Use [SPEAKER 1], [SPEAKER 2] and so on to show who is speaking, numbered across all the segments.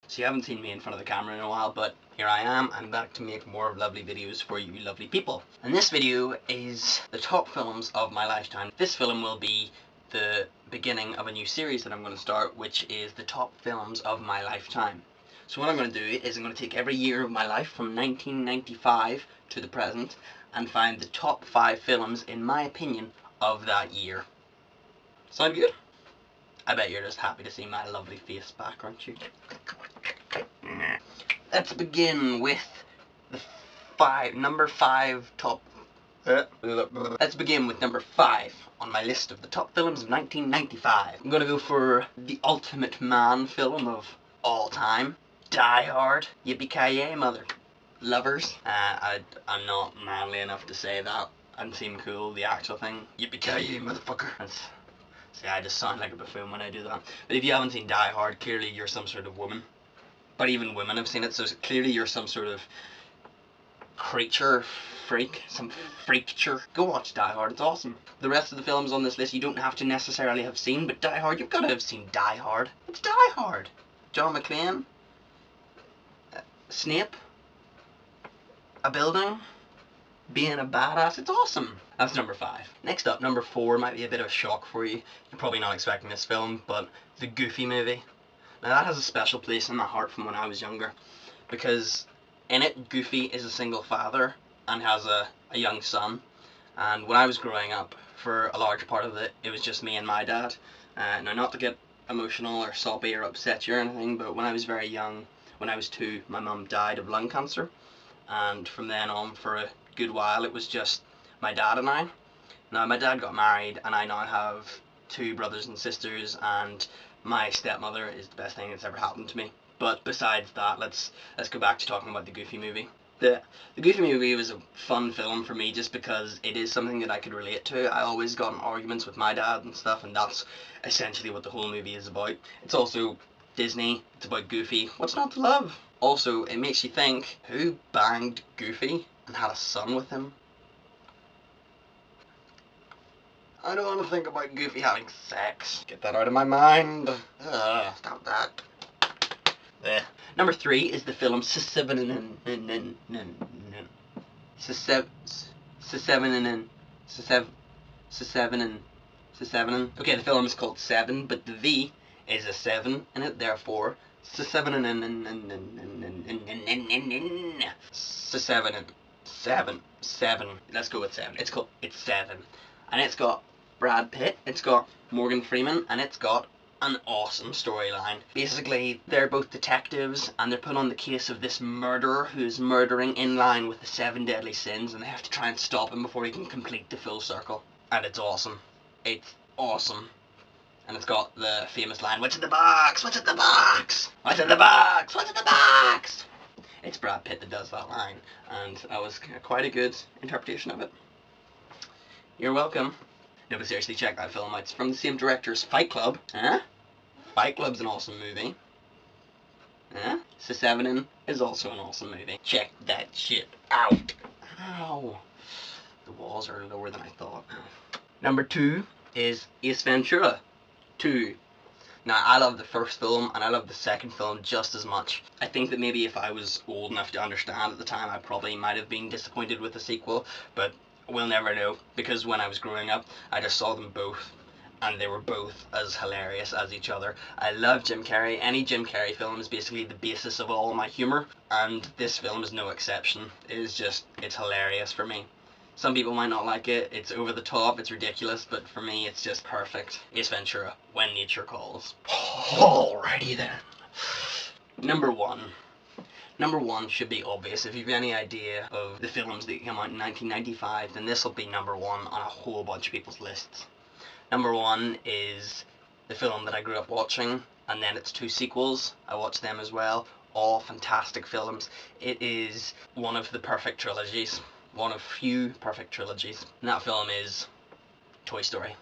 [SPEAKER 1] So you haven't seen me in front of the camera in a while, but here I am. I'm back to make more lovely videos for you lovely people. And this video is the top films of my lifetime. This film will be the beginning of a new series that I'm going to start, which is the top films of my lifetime. So what I'm going to do is I'm going to take every year of my life from 1995 to the present and find the top 5 films, in my opinion, of that year. Sound good? I bet you're just happy to see my lovely face back, aren't you? Let's begin with the number 5 top... Let's begin with number 5 on my list of the top films of 1995. I'm gonna go for the ultimate man film of all time, Die Hard. Yippee-ki-yay, mother lovers. I'm not manly enough to say that and seem cool, the actual thing. Yippee-ki-yay, motherfucker. See, I just sound like a buffoon when I do that. But if you haven't seen Die Hard, clearly you're some sort of woman. But even women have seen it, so clearly you're some sort of creature, freak, some freature. Go watch Die Hard, it's awesome. The rest of the films on this list you don't have to necessarily have seen, but Die Hard, you've got to have seen Die Hard. It's Die Hard. John McClane, Snape, a building, being a badass, it's awesome. That's number 5. Next up, number 4 might be a bit of a shock for you. You're probably not expecting this film, but the Goofy movie. Now that has a special place in my heart from when I was younger, because in it, Goofy is a single father and has a young son. And when I was growing up, for a large part of it, it was just me and my dad. Now, not to get emotional or soppy or upset you or anything, but when I was very young, when I was 2, my mum died of lung cancer. And from then on, for a good while, it was just my dad and I. Now, my dad got married, and I now have 2 brothers and sisters, and my stepmother is the best thing that's ever happened to me. But besides that, let's go back to talking about the Goofy movie. The Goofy movie was a fun film for me just because it is something that I could relate to. I always got in arguments with my dad and stuff, and that's essentially what the whole movie is about. It's also Disney, it's about Goofy. What's not to love? Also, it makes you think, who banged Goofy and had a son with him? I don't want to think about Goofy having sex. Get that out of my mind. Stop that. Number 3 is the film Seven. Okay, the film is called Seven, but the V is a 7 in it, therefore Seven. Let's go with 7. It's 7, and it's got Brad Pitt, it's got Morgan Freeman, and it's got an awesome storyline. Basically, they're both detectives, and they're put on the case of this murderer who's murdering in line with the 7 deadly sins, and they have to try and stop him before he can complete the full circle. And it's awesome. It's awesome. And it's got the famous line, "What's in the box? What's in the box? What's in the box? What's in the box?" It's Brad Pitt that does that line, and that was quite a good interpretation of it. You're welcome. No, but seriously, check that film out. It's from the same director as Fight Club. Huh? Fight Club's an awesome movie. Huh? Seven is also an awesome movie. Check that shit out. Ow. The walls are lower than I thought. Number 2 is Ace Ventura 2. Now, I love the first film, and I love the second film just as much. I think that maybe if I was old enough to understand at the time, I probably might have been disappointed with the sequel, but we'll never know, because when I was growing up, I just saw them both, and they were both as hilarious as each other. I love Jim Carrey. Any Jim Carrey film is basically the basis of all my humour, and this film is no exception. It's hilarious for me. Some people might not like it, it's over the top, it's ridiculous, but for me it's just perfect. Ace Ventura, When Nature Calls. Alrighty then. Number 1. Number 1 should be obvious. If you've any idea of the films that came out in 1995, then this will be number 1 on a whole bunch of people's lists. Number 1 is the film that I grew up watching, and then its 2 sequels. I watched them as well. All fantastic films. It is one of the perfect trilogies. One of few perfect trilogies. And that film is Toy Story.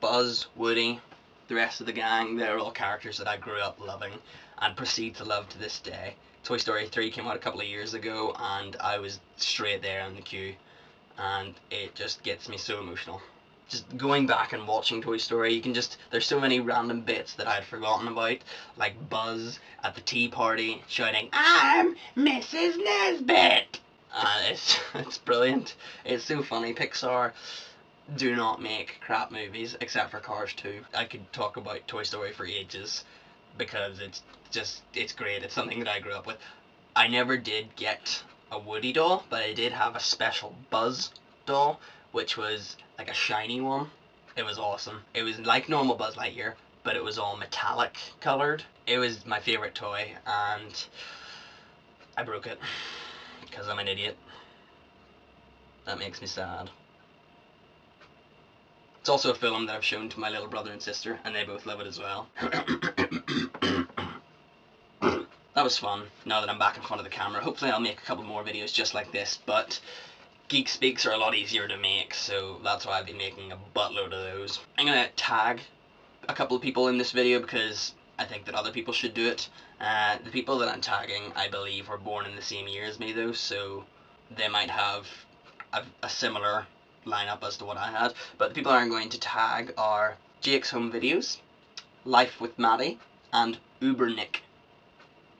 [SPEAKER 1] Buzz, Woody, the rest of the gang, they're all characters that I grew up loving and proceed to love to this day. Toy Story 3 came out a couple of years ago, and I was straight there in the queue, and it just gets me so emotional. just going back and watching Toy Story, you can just, there's so many random bits that I'd forgotten about, like Buzz at the tea party shouting, "I'm Mrs. Nesbit!" It's brilliant. It's so funny. Pixar do not make crap movies, except for Cars 2. I could talk about Toy Story for ages, because it's great. It's something that I grew up with. I never did get a Woody doll, but I did have a special Buzz doll, which was like a shiny one. It was awesome. It was like normal Buzz Lightyear, but it was all metallic colored. It was my favorite toy, and I broke it because I'm an idiot. That makes me sad. It's also a film that I've shown to my little brother and sister, and they both love it as well. That was fun, now that I'm back in front of the camera. Hopefully I'll make a couple more videos just like this, but Geek Speaks are a lot easier to make, so that's why I've been making a buttload of those. I'm going to tag a couple of people in this video because I think that other people should do it. The people that I'm tagging, I believe, were born in the same year as me though, so they might have a similar lineup as to what I had. But the people I'm going to tag are Jake's Home Videos, Life with Maddie, and Ubernick.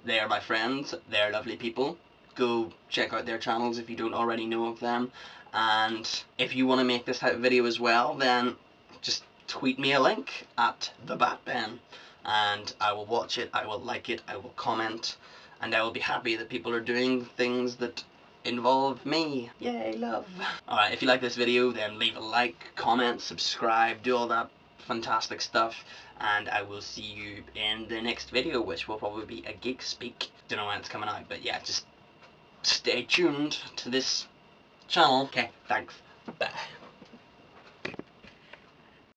[SPEAKER 1] They are my friends, they're lovely people. Go check out their channels if you don't already know of them. And if you want to make this type of video as well, then just tweet me a link at TheBenHero, and I will watch it, I will like it, I will comment, and I will be happy that people are doing things that involve me. Yay, love. Alright, if you like this video, then leave a like, comment, subscribe, do all that fantastic stuff, and I will see you in the next video, which will probably be a Geek Speak. Don't know when it's coming out, but yeah, just stay tuned to this channel. Okay, thanks. Bye.